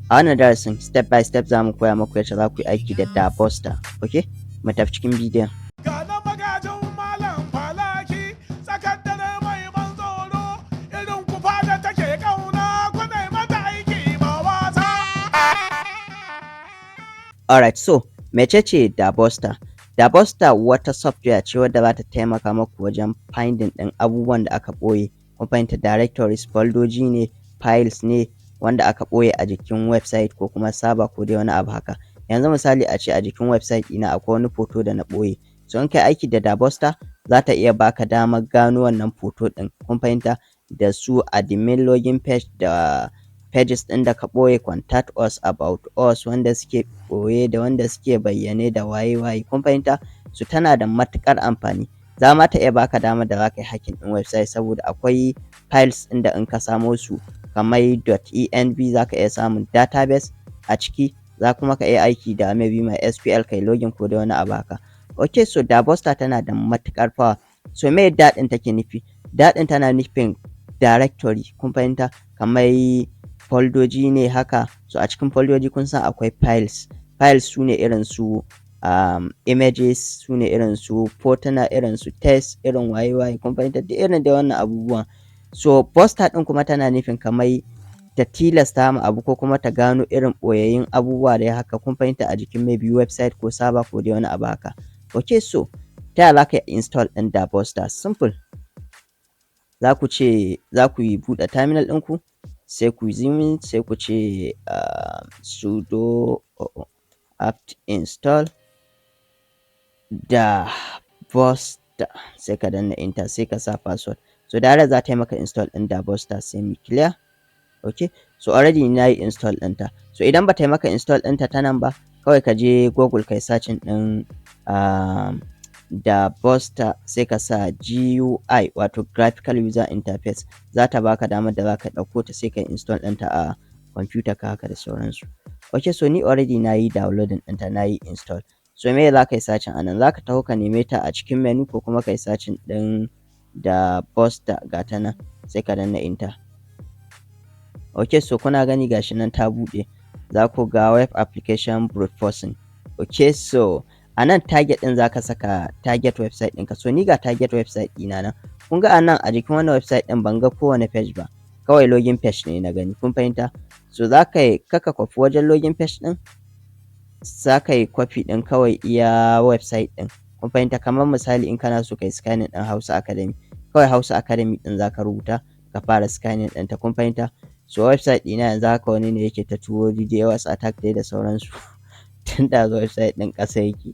A wannan darasin step by step za mu koya muku yadda za ku yi aiki da Dabuster. Okay? Mu tafi cikin bidiyon. Alright, so mecece Dabuster? Dabuster wata software ce wadda za ta taimaka maku wajen finding ɗin abubuwan da aka ɓoye. Kun fahimta, directories, foldoji ne, files ne wanda aka ɓoye a jikin website ko kuma server ko dai wani abu haka. Yanzu misali a ce a jikin website ɗina akwai wani photo da na ɓoye. So in kai aiki da Dabuster za ta iya baka damar gano wannan photo ɗin. Kun fahimta, da su admin login page da pages ɗin da ka ɓoye, contact us, about us, wanda suke ɓoye da wanda suke bayyane da waye. Kun fahimta, su tana da matuƙar amfani. Za ma ta iya baka dama da za ka yi hacking ɗin website saboda akwai files ɗin da in ka samo su kamar .env za ka iya samun database a ciki, za kuma ka iya aiki da maybe MySQL kai login ko da wani abu haka. Okay, so Dabuster tana da matuƙar power. So me daɗin take nufi? Daɗin tana nufin directory. Kun fahimta, kamar foldoji ne haka. So a cikin foldoji kun san akwai files. Files su ne irin su images, su ne irin su hotuna, irin su text, irin waye. Kun fahimta, da irin da wannan abubuwan. So Buster ɗin kuma tana nufin kamar ta tilasta ma abu ko kuma ta gano irin ɓoyayyun abubuwa da haka. Kun fahimta, a jikin maybe website ko server ko dai wani abu haka. Okay, so ta yaya za ka install ɗin Dabuster? Simple. Za ku yi buɗe terminal ɗinku, sai ku zoom in, sai ku ce sudo apt install Dabuster, sai ka danna enter, sai ka sa password. So da za ta yi maka install ɗin Dabuster, sai mu clear. Okay, so already na yi install ɗinta. So idan ba ta yi maka install ɗinta ta nan ba, kawai ka je Google kai searching ɗin Dabuster, sai ka sa GUI wato graphical user interface. Za ta baka damar da za ka ɗauko ta sai ka install ɗinta a computer ka haka da sauransu. Okay, so ni already na yi downloading ɗinta, na yi install. So me za ka yi searching a nan? Za ka taho ka neme ta a cikin menu ko kuma ka yi searching ɗin Dabuster ga ta nan, sai ka danna enter. Okay, so kuna gani gashi nan ta buɗe. Za ku ga web application brute forcing. Okay, so a nan target ɗin za ka saka target website ɗinka. So ni ga target website ɗina nan. Kun ga a nan a jikin wannan website ɗin ban ga kowane page ba, kawai login page ne na gani. Kun fahimta? So za ka yi kaka kwafi wajen login page ɗin, za ka yi kwafi ɗin kawai iya website ɗin. Kun fahimta, kamar misali in kana so ka yi scanning ɗin Hausa Academy, kawai Hausa Academy ɗin za ka rubuta ka fara scanning ɗinta. Kun fahimta? So website ɗina yanzu haka wani ne yake ta turo DDoS attack dai da sauransu. Tun da website ɗin ƙasa yake.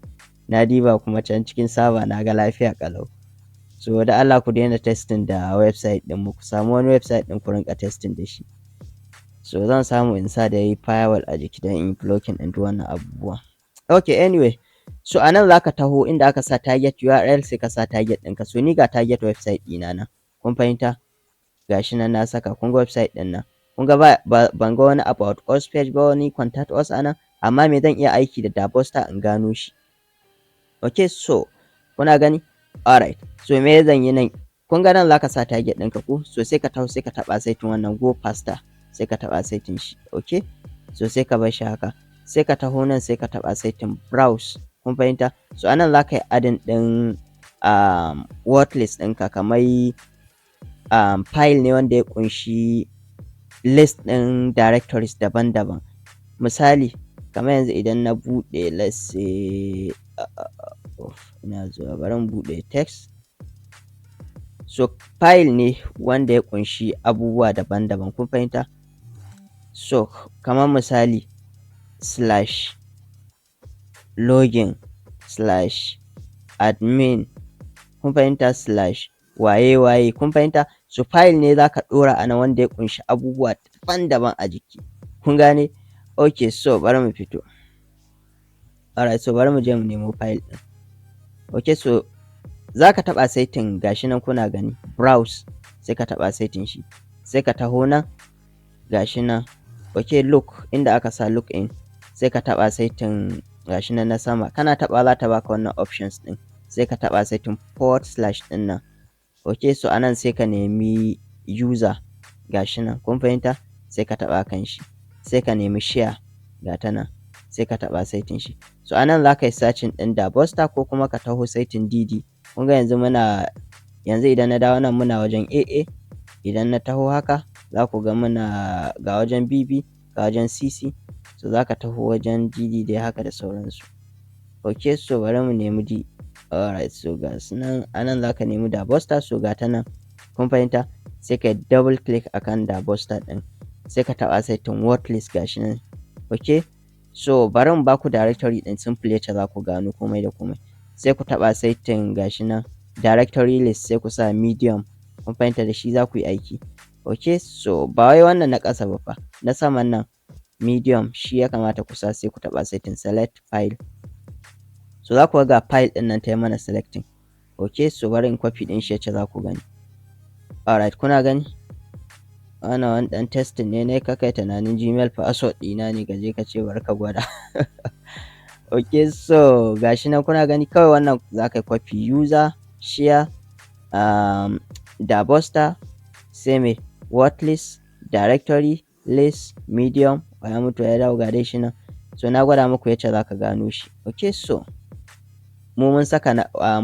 Na diba kuma can cikin server na ga lafiya ƙalau. So da Allah ku daina testing da website ɗin mu, ku samu wani website ɗin ku rinƙa testing da shi. So zan samu in sa da yi firewall a jiki don in blocking ɗin duk wannan abubuwa. Okay, anyway. So a nan za ka taho inda aka sa target URL, sai ka sa target ɗinka. So ni ga target website ɗina nan. Kun fahimta? Gashi nan na saka. Kun ga website ɗin nan. Kun ga ban ga wani about us page ba, wani contact us a nan. Amma me zan iya aiki da Dabuster in gano shi. Okay, so kuna gani? Alright, so me zan yi nan? Kun ga nan za ka sa target ɗinka ko? So sai ka taho sai ka taɓa saitin wannan go faster, sai ka taɓa saitin shi. Okay, so sai ka bar shi haka. Sai ka taho nan sai ka taɓa saitin browse. Kun fahimta? So anan za ka yi adding ɗin word list ɗinka, kamar file ne wanda ya ƙunshi list ɗin directories daban-daban. Misali, kamar yanzu idan na buɗe, let's say ina zuwa, bari mu buɗe text. So file ne wanda ya ƙunshi abubuwa daban-daban. Kun fahimta? So kamar misali /login /admin, kun fahimta, /waye. Kun fahimta? So file ne za ka ɗora a nan wanda ya ƙunshi abubuwa daban-daban a jiki. Kun gane? Okay, so bari mu fito. Alright, so bari mu je mu nemo file ɗin. Okay, so za ka taɓa setting gashi nan kuna gani, browse, sai ka taɓa setting shi. Sai ka taho nan, gashi nan. Okay, look, inda aka sa look in, sai ka taɓa setting gashi nan na sama. Kana taɓa za ta baka wannan options ɗin. Sai ka taɓa setting / ɗin nan. Okay, so anan sai ka nemi user gashi nan. Kun fahimta? Sai ka taɓa kan shi. sai ka nemi share ga ta nan sai ka taɓa setting shi. So anan za ka yi searching ɗin da Buster ko kuma ka taho setting DD. Kun ga yanzu idan na dawo nan muna wajen AA, idan na taho haka za ku ga ga wajen BB ga wajen CC, so za ka taho wajen DD dai haka da sauransu. Ok, so bari mu nemi D. Alright, so ga su nan anan za ka nemi da Buster, so ga ta nan kun fahimta, sai ka double click akan da Buster ɗin sai ka taɓa setting word list gashi nan. Ok, so bari mu baku directory ɗin simple yacce za ku gano komai da komai. Sai ku taɓa setting gashi nan directory list sai ku sa medium, kun fahimta, da shi za ku yi aiki. Ok, so ba wai wannan na ƙasa ba fa, na saman nan medium shi ya kamata ku sa, sai ku taɓa setting select file. So za ku ga file ɗin nan ta yi mana selecting. Ok, so bari in copy ɗin shi yacce za ku gani. Alright, kuna gani wannan wani ɗan testing ne ka kai tunanin Gmail password ɗina ne ka je ka ce bari ka gwada. Ok, so gashi nan kuna gani, kawai wannan za ka yi copy user share da Buster sai me word list directory list medium ya mutu ya dawo ga dai shi nan. So na gwada muku yacce za ka gano shi. Ok, so mu mun saka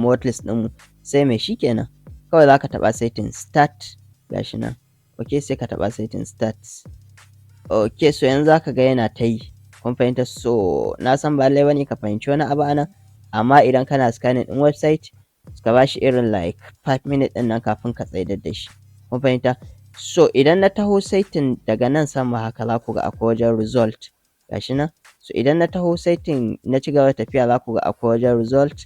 word list ɗinmu sai me shikenan kawai za ka taɓa setting start gashi nan. Ok, sai ka taɓa setting start. Ok, so yanzu za ka ga yana ta yi, kun fahimta. So na san ba lallai bane ka fahimci wani abu anan, amma idan kana scanning ɗin website ka ba shi irin like 5 minutes ɗin nan kafin ka tsaidar da shi, kun fahimta. So idan na taho setting daga nan sama haka za ku ga akwai wajen result gashi nan. So idan na taho setting na ci gaba da tafiya za ku ga akwai wajen result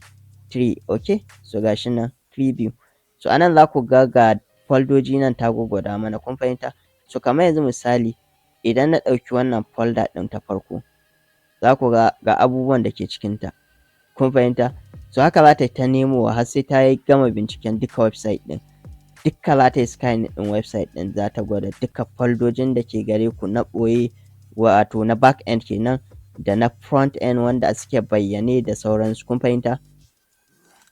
3. Ok, so gashi nan preview. So anan za ku ga foldoji nan ta gwaggwada mana, kun fahimta. So kamar yanzu misali idan na ɗauki wannan folder ɗin ta farko za ku ga abubuwan da ke cikinta, kun fahimta. So haka za ta yi ta nemowa har sai ta yi gama binciken duka website ɗin, duka za ta yi scanning ɗin website ɗin, za ta gwada duka foldojin da ke gare ku na ɓoye wato na back end kenan da na front end wanda suke bayyane da sauransu, kun fahimta.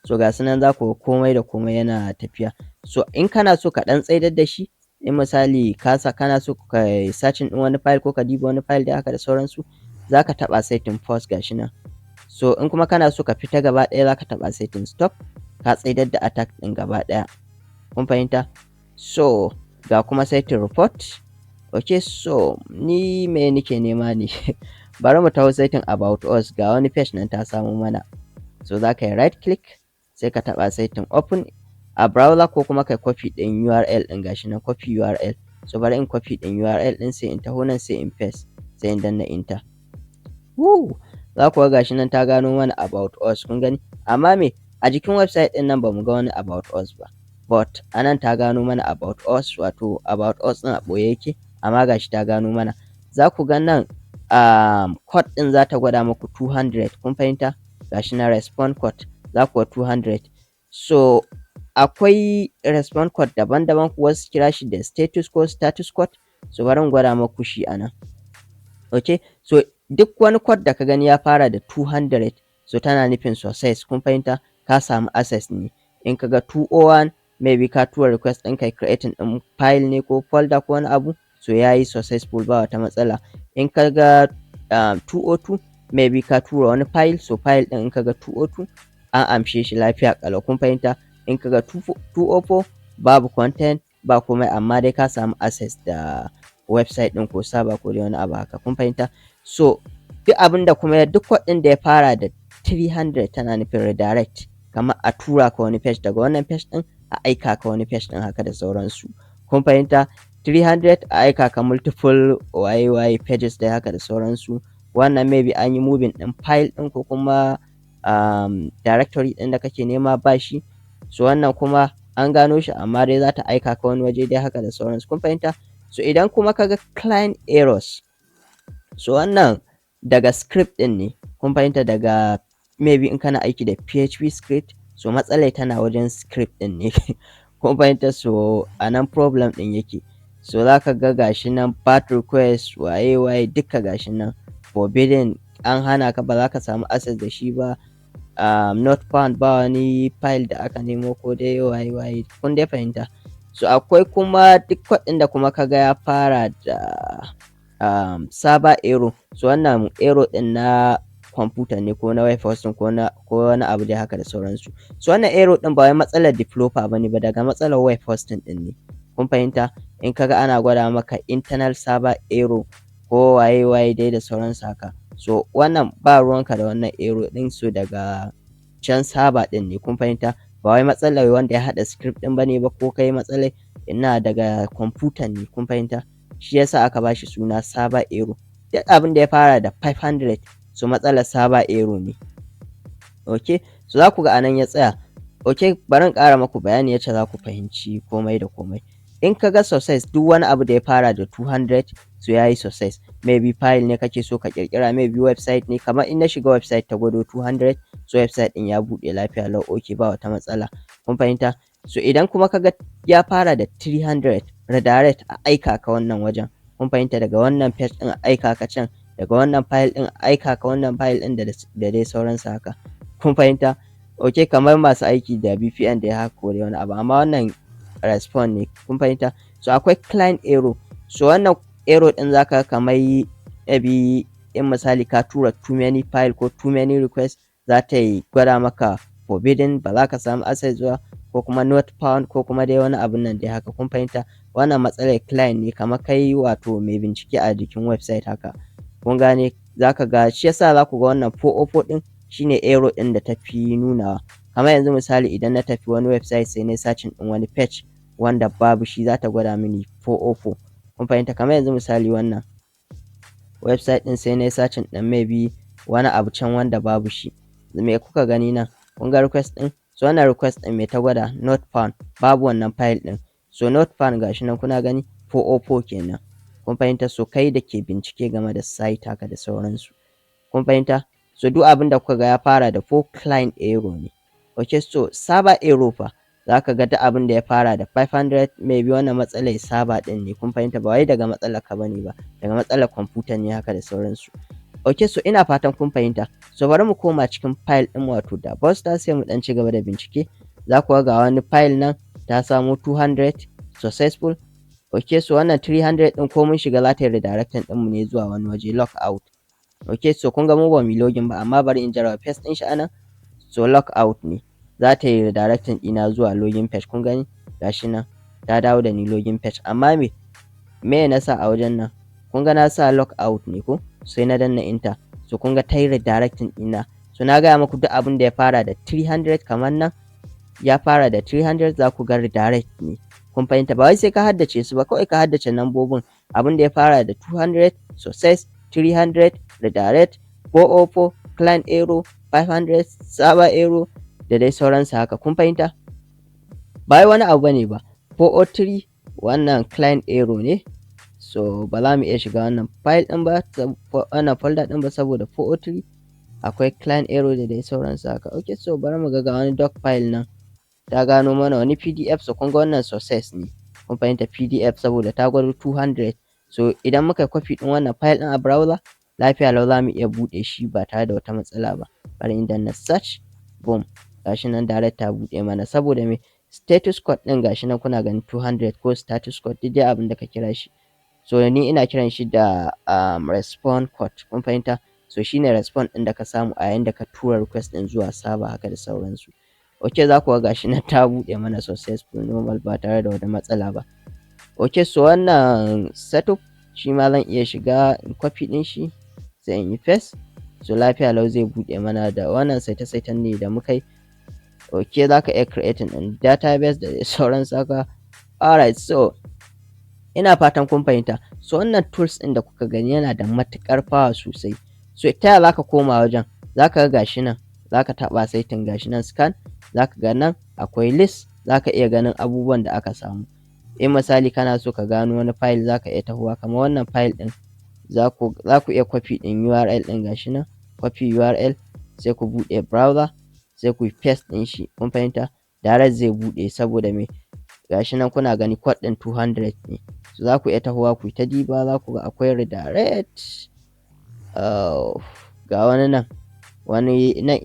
So ga su nan za ku ga komai da komai yana tafiya. So in kana so ka ɗan tsaidar da shi, in misali kana so ka searching ɗin wani file ko ka diba wani file da haka da sauransu, za ka taɓa setting pause gashi nan. So in kuma kana so ka fita gaba ɗaya za ka taɓa setting stop, ka tsaidar da attack ɗin gaba ɗaya, kun fahimta. So ga kuma setting report. Ok, so ni me nike nema ne bari mu taho setting about us, ga wani page nan ta samu mana. So za ka yi right click sai ka taɓa setting open a browser ko kuma kai copy ɗin URL ɗin gashi nan copy URL. So bari in copy ɗin URL ɗin sai in taho nan sai in paste sai in danna enter. Za ku ga gashi nan ta gano mana about us, kun gani. Amma me a jikin website ɗin nan ba mu ga wani about us ba, but anan ta gano mana about us, wato about us ɗin a ɓoye yake amma gashi ta gano mana. Za ku ga nan code ɗin za ta gwada muku 200, kun fahimta. Gashi na respond code za ku ga 200. So akwai respond code daban-daban, wasu kira shi da status code. So bari in gwada muku shi anan. Ok, so duk wani code da ka gani ya fara da 200 so tana nufin success, kun fahimta, ka samu access ne. In ka ga 201 maybe ka tura request ɗin kai creating ɗin file ne ko folder ko wani abu, so ya yi successful ba wata matsala. In ka ga 202 maybe ka tura wani file, so file ɗin in ka ga 202 an amshe shi lafiya ƙalau, kun fahimta. In ka ga 204 babu content ba komai, amma dai ka samu access da website ɗin ko server ko dai wani abu haka, kun fahimta. So duk abinda kuma duk code ɗin da ya fara da 300 tana nufin redirect, kamar a tura ka wani page daga wannan page ɗin a aika ka wani page ɗin haka da sauransu, kun fahimta. 300 a aika ka multiple waye pages da haka da sauransu. Wannan maybe an yi moving ɗin file ɗin ko kuma directory ɗin da kake nema ba shi, so wannan kuma an gano shi amma dai za ta aika ka wani waje dai haka da sauransu, kun fahimta. So idan kuma kaga client errors, so wannan daga script ɗin ne, kun fahimta, daga maybe in kana aiki da PHP script, so matsalar tana wajen script ɗin ne kun fahimta. So anan problem ɗin yake. So za ka ga gashi nan bad request waye duka gashi nan forbidden, an hana ka, ba za ka samu access da shi ba. Not found, ba wani file da aka nemo ko dai waye kun dai fahimta. So akwai kuma duk code ɗin da kuma kaga ya fara da server error. So wannan error ɗin na kwamfuta ne ko na web hosting ko wani abu dai haka da sauransu. So wannan error ɗin ba wai matsalar developer bane ba, daga matsalar web hosting ɗin ne. Kun fahimta? In kaga ana gwada maka internal server error ko waye dai da sauransu haka, so wannan ba ruwanka da wannan error ɗin, so daga can server ɗin ne. Kun fahimta? Ba wai matsalar wanda ya haɗa script ɗin bane ba ko kai matsalar, ina daga kwamfutan ne. Kun fahimta? Shi yasa aka bashi suna server error. Duk abin da ya fara da 500 so matsalar server error ne. Okay, so za ku ga anan ya tsaya. Okay, bari in ƙara maku bayani yacce za ku fahimci komai da komai. In ka ga success, duk wani abu da ya fara da 200 so yayi success. Maybe file ne kake so ka ƙirƙira, maybe website ne, kamar in na shiga website ta gwado 200 so website ɗin ya buɗe lafiya lau. Okay, ba wata matsala. Kun fahimta? So idan kuma ka ga ya fara da 300, redirect a aika ka wannan wajen. Kun fahimta? Daga wannan page ɗin a aika ka can, daga wannan file ɗin a aika ka wannan file ɗin da dai sauransu haka. Kun fahimta? Okay, kamar masu aiki da VPN da ya haka ko dai wani abu, amma wannan respond ne. Kun fahimta? So akwai client error. So wannan error ɗin zaka kamar maybe in misali ka tura too many file ko too many request, za ta yi gwada maka forbidden, ba za ka samu access ba, ko kuma not found, ko kuma dai wani abun nan dai haka. Kun fahimta? Wannan matsalar client ne, kamar kai wato mai bincike a jikin website haka. Kun gane? Zaka ga shi yasa za ku ga wannan 404 ɗin shine error ɗin da ta fi nunawa. Kamar yanzu misali idan na tafi wani website sai nayi searching ɗin wani page wanda babu shi, za ta gwada mini 404. Kun fahimta? Kamar yanzu misali wannan website ɗin sai nayi searching ɗin maybe wani abu can wanda babu shi. Me kuka gani nan? Kun ga request ɗin? So wannan request ɗin me ta gwada? Not found, babu wannan file ɗin. So not found gashi nan kuna gani 404 kenan. Kun fahimta? So kai da ke bincike game da site haka da sauransu. Kun fahimta? So duk abin da kuka ga ya fara da 4 client error ne. Okay, so server error fa, za ka ga duk abin da ya fara da 500 maybe wannan matsalar server ɗin ne. Kun fahimta? Ba wai daga matsalar ka bane ba, daga matsalar kwamfuta ne haka da sauransu. Okay, so ina fatan kun fahimta. So bari mu koma cikin file ɗin wato da Buster sai mu ɗan ci gaba da bincike. Za ku ga wani file nan ta samo 200 successful. Okay, so wannan 300 ɗin ko mun shiga za ta yi redirecting ɗinmu ne zuwa wani waje, log out. Okay, so kun ga mu ba mu login ba, amma bari in jarraba paste ɗin shi anan. So log out ne, za ta yi redirecting ɗina zuwa login page. Kun gani? Gashi nan ta dawo da ni login page, amma me na sa a wajen nan? Kun ga na sa log out ne ko? Sai na danna enter. So kun ga ta yi redirecting ɗina. So na gaya muku duk abin da ya fara da 300 kamar nan ya fara da 300, za ku ga redirect ne. Kun fahimta? Ba wai sai ka haddace su ba, kawai ka haddace nambobin. Abin da ya fara da 200 success, 300 redirect, 404 client error, 500 server error da dai sauransu haka. Kun fahimta? Ba wai wani abu bane ba. 403 wannan client error ne. So ba za mu iya shiga wannan file ɗin ba, wannan folder ɗin ba, saboda 403 akwai client error da dai sauransu haka. Okay, so bari mu ga wani doc file nan ta gano mana wani PDF. So kun ga wannan success ne. Kun fahimta? PDF saboda ta gwado 200. So idan muka copy ɗin wannan file ɗin a browser, lafiya lau za mu iya buɗe shi ba tare da wata matsala ba. Bari in danna search, boom, gashi nan direct ta buɗe mana. Saboda me? Status code ɗin gashi nan kuna ganin 200 ko status code, duk dai abin da ka kira shi. So ni ina kiran shi da response code. Kun fahimta? So shine response ɗin da ka samu a yayin da ka tura request ɗin zuwa server haka da sauransu. Okay, za ku ga gashi nan ta buɗe mana successful normal ba tare da wata matsala ba. Okay, so wannan setup shi ma zan iya shiga in copy ɗin shi sai in yi paste. So lafiya lau zai buɗe mana da wannan saita-saitan ne da muka yi. Okay, za ka iya creating ɗin database da sauransu haka. Alright, so ina fatan kun fahimta. So wannan tools ɗin da kuka gani yana da matuƙar power sosai. So ta yaya za ka koma wajen? Za ka ga gashi nan, za ka taɓa setting gashi nan scan, za ka ga nan akwai list, za ka iya ganin abubuwan da aka samu. In misali kana so ka gano wani file, za ka iya tahowa kamar wannan file ɗin, za ku iya copy ɗin URL ɗin gashi nan, copy URL, sai ku buɗe browser, sai ku paste ɗin shi. Kun fahimta? Direct zai buɗe saboda me? Gashi nan kuna gani code ɗin 200 ne. So za ku iya tahowa ku ta diba, za ku ga akwai redirect. Ga wani nan, wani nan.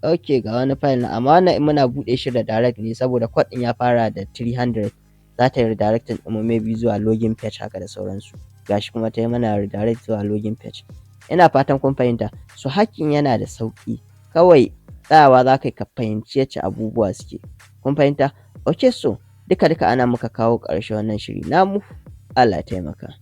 Okay, ga wani file nan, amma wannan in muna buɗe shi redirect ne saboda code ɗin ya fara da 300. Za ta yi redirecting ɗin mu maybe zuwa login page haka da sauransu. gashi kuma ta yi mana redirect zuwa login page. Ina fatan kun fahimta. So hacking yana da sauƙi, kawai tsayawa za ka yi ka fahimci yacce abubuwa suke. Kun fahimta? Ok, so duka duka anan muka kawo ƙarshen wannan shiri namu. Allah ya taimaka.